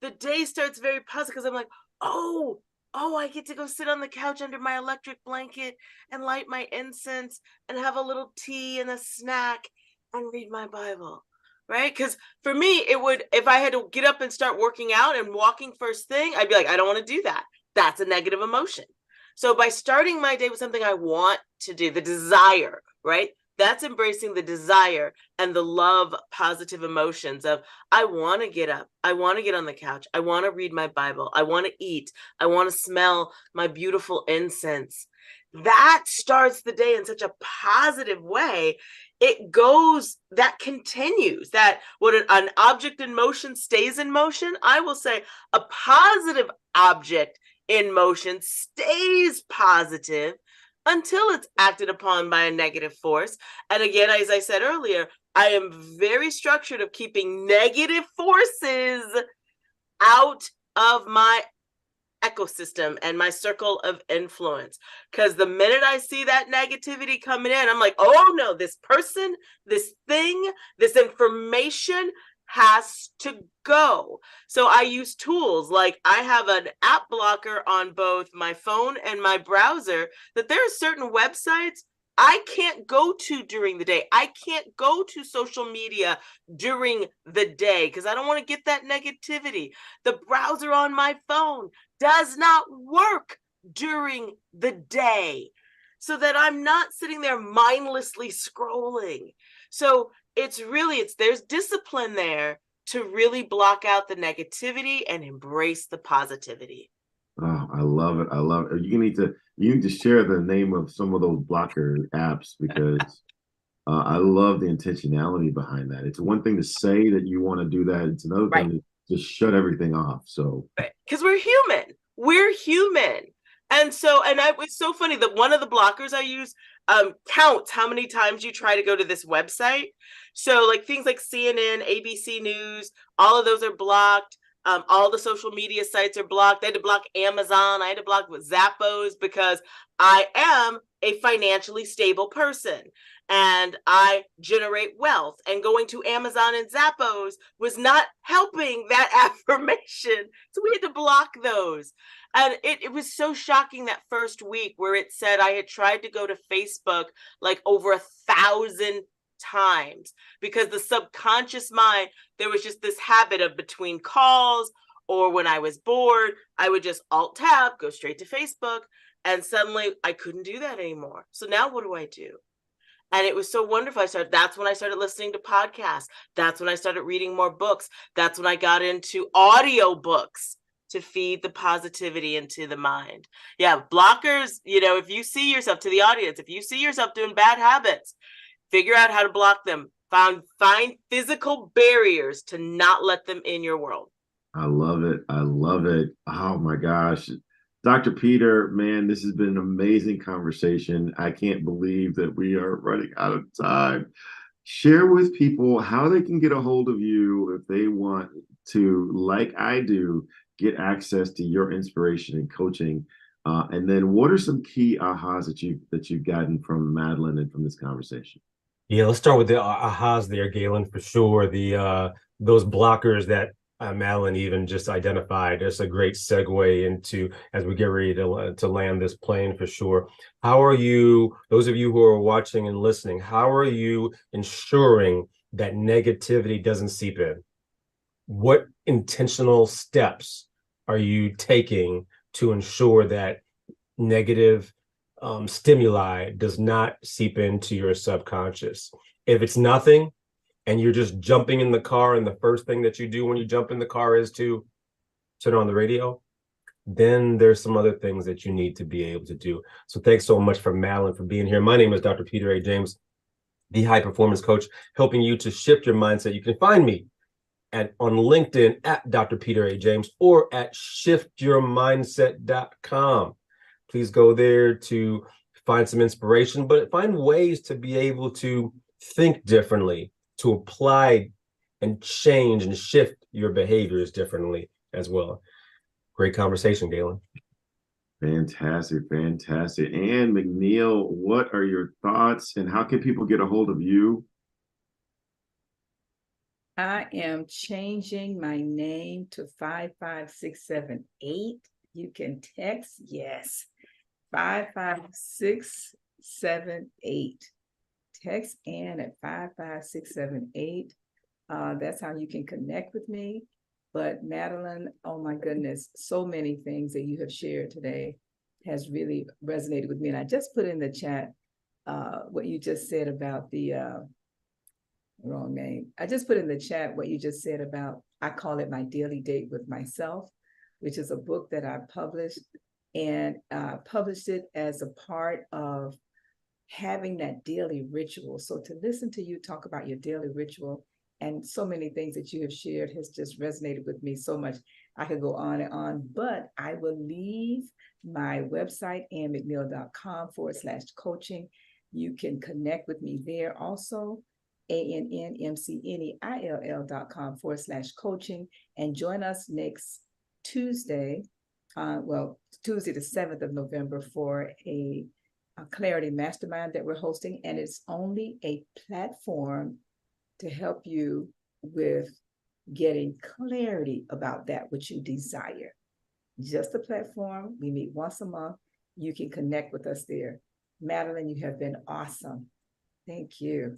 the day starts very positive because I'm like, oh, I get to go sit on the couch under my electric blanket and light my incense and have a little tea and a snack and read my Bible, right? Because for me, it would, if I had to get up and start working out and walking first thing, I'd be like, I don't want to do that. That's a negative emotion. So by starting my day with something I want to do, the desire, right? That's embracing the desire and the love, positive emotions of, I want to get up. I want to get on the couch. I want to read my Bible. I want to eat. I want to smell my beautiful incense. That starts the day in such a positive way. It goes, that continues, that what an object in motion stays in motion. I will say a positive object in motion stays positive until it's acted upon by a negative force. And again, as I said earlier, I am very structured of keeping negative forces out of my ecosystem and my circle of influence. Because the minute I see that negativity coming in, I'm like, oh no, this person, this thing, this information has to go. So I use tools like I have an app blocker on both my phone and my browser, that there are certain websites I can't go to during the day. I can't go to social media during the day because I don't want to get that negativity. The browser on my phone does not work during the day so that I'm not sitting there mindlessly scrolling. So there's discipline there to really block out the negativity and embrace the positivity. Oh, I love it. I love it. You need to share the name of some of those blocker apps because I love the intentionality behind that. It's one thing to say that you want to do that. It's another Right. thing to just shut everything off. So because we're human. We're human. And it's so funny that one of the blockers I use counts how many times you try to go to this website. So like things like CNN, ABC News, all of those are blocked. All the social media sites are blocked. I had to block Amazon. I had to block Zappos because I am a financially stable person and I generate wealth. And going to Amazon and Zappos was not helping that affirmation. So we had to block those. And it was so shocking that first week where it said I had tried to go to Facebook like over 1,000 times because the subconscious mind, there was just this habit of between calls or when I was bored, I would just alt tab, go straight to Facebook. And suddenly I couldn't do that anymore. So now what do I do? And it was so wonderful. That's when I started listening to podcasts. That's when I started reading more books. That's when I got into audio books to feed the positivity into the mind. Yeah, blockers, if you see yourself, to the audience, if you see yourself doing bad habits, figure out how to block them. Find physical barriers to not let them in your world. I love it. I love it. Oh my gosh. Dr. Peter, man, this has been an amazing conversation. I can't believe that we are running out of time. Share with people how they can get a hold of you if they want to, like I do, get access to your inspiration and coaching. And then what are some key ahas that you've gotten from Madelyn and from this conversation? Yeah, let's start with the ahas there, Galen, for sure. Those blockers that Madelyn even just identified. That's a great segue into as we get ready to land this plane for sure. How are you, those of you who are watching and listening, how are you ensuring that negativity doesn't seep in? What intentional steps are you taking to ensure that negative stimuli does not seep into your subconscious? If it's nothing, and you're just jumping in the car, and the first thing that you do when you jump in the car is to turn on the radio, then there's some other things that you need to be able to do. So thanks so much for Madelyn for being here. My name is Dr. Peter A. James, the high performance coach, helping you to shift your mindset. You can find me on LinkedIn at Dr. Peter A. James or at shiftyourmindset.com. Please go there to find some inspiration, but find ways to be able to think differently, to apply and change and shift your behaviors differently as well. Great conversation, Galen. Fantastic, fantastic. And McNeil, what are your thoughts and how can people get a hold of you? I am changing my name to 55678. You can text, yes, 55678. Text Ann at 55678. That's how you can connect with me. But Madelyn, oh my goodness, so many things that you have shared today has really resonated with me. And I just put in the chat what you just said about the wrong name. I just put in the chat what you just said about, I call it My Daily Date with Myself, which is a book that I published, and published it as a part of having that daily ritual. So to listen to you talk about your daily ritual and so many things that you have shared has just resonated with me so much. I could go on and on, but I will leave my website, annmcneil.com/coaching. You can connect with me there also, annmcneil.com/coaching, and join us next Tuesday, Tuesday the 7th of November for a Clarity Mastermind that we're hosting, and it's only a platform to help you with getting clarity about that which you desire. Just a platform. We meet once a month. You can connect with us there. Madelyn, you have been awesome. Thank you.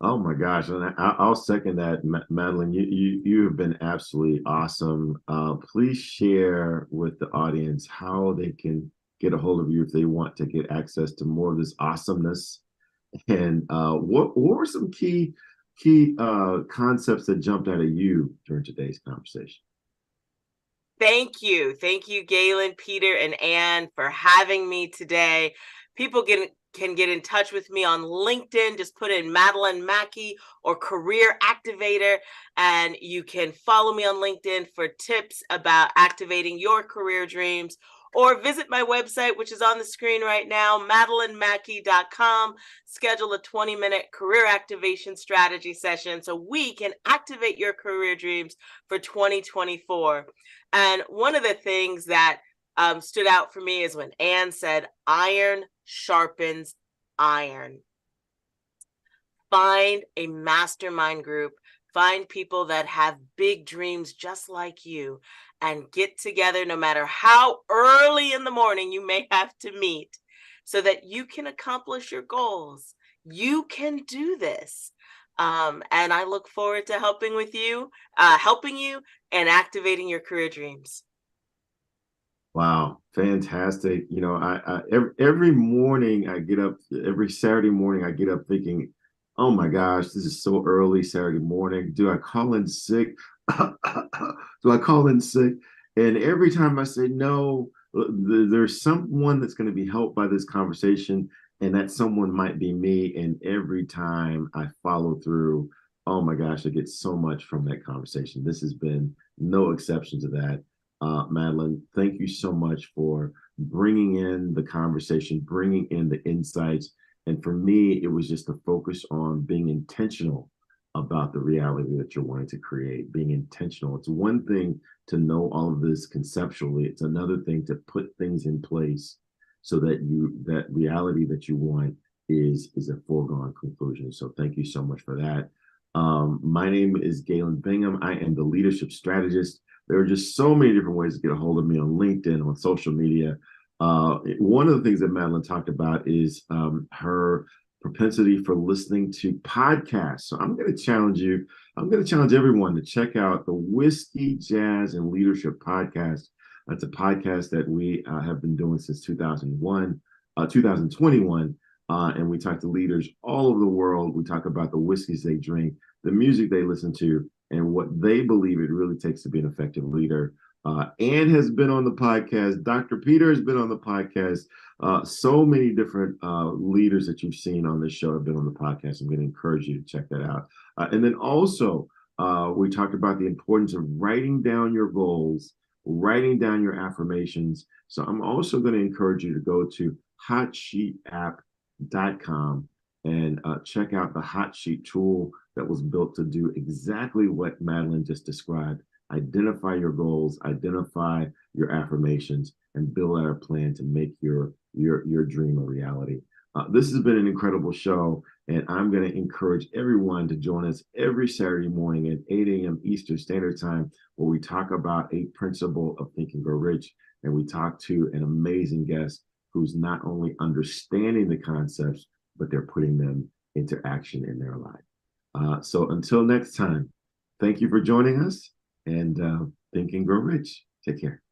Oh my gosh, and I'll second that, Madeline. You have been absolutely awesome. Please share with the audience how they can get a hold of you if they want to get access to more of this awesomeness. And what were some key concepts that jumped out at you during today's conversation? Thank you. Thank you, Galen, Peter, and Ann, for having me today. People can get in touch with me on LinkedIn. Just put in Madelyn Mackie or Career Activator, and you can follow me on LinkedIn for tips about activating your career dreams. Or visit my website, which is on the screen right now, madelynmackie.com. Schedule a 20-minute career activation strategy session so we can activate your career dreams for 2024. And one of the things that stood out for me is when Ann said, iron sharpens iron. Find a mastermind group, find people that have big dreams just like you, and get together no matter how early in the morning you may have to meet so that you can accomplish your goals. You can do this. And I look forward to helping you and activating your career dreams. Wow, fantastic. Every morning I get up, every Saturday morning I get up thinking, oh my gosh, this is so early Saturday morning. Do I call in sick? Do I call in sick? And every time I say no, there's someone that's going to be helped by this conversation, and that someone might be me. And every time I follow through, oh my gosh, I get so much from that conversation. This has been no exception to that. Madelyn, thank you so much for bringing in the conversation, bringing in the insights. And for me, it was just a focus on being intentional about the reality that you're wanting to create, being intentional. It's one thing to know all of this conceptually. It's another thing to put things in place so that that reality that you want is a foregone conclusion. So thank you so much for that. My name is Galen Bingham. I am the leadership strategist. There are just so many different ways to get a hold of me on LinkedIn, on social media. One of the things that Madelyn talked about is her propensity for listening to podcasts. So I'm going to challenge you. I'm going to challenge everyone to check out the Whiskey, Jazz, and Leadership podcast. That's a podcast that we have been doing since 2021, and we talk to leaders all over the world. We talk about the whiskeys they drink, the music they listen to, and what they believe it really takes to be an effective leader. Ann has been on the podcast. Dr. Peter has been on the podcast. So many different leaders that you've seen on this show have been on the podcast. I'm going to encourage you to check that out. And then also, we talked about the importance of writing down your goals, writing down your affirmations. So I'm also going to encourage you to go to hotsheetapp.com and check out the hot sheet tool that was built to do exactly what Madelyn just described. Identify your goals, identify your affirmations, and build out a plan to make your dream a reality. This has been an incredible show, and I'm going to encourage everyone to join us every Saturday morning at 8 a.m. Eastern Standard Time, where we talk about a principle of Think and Grow Rich, and we talk to an amazing guest who's not only understanding the concepts, but they're putting them into action in their life. So until next time, thank you for joining us, and Think and Grow Rich. Take care.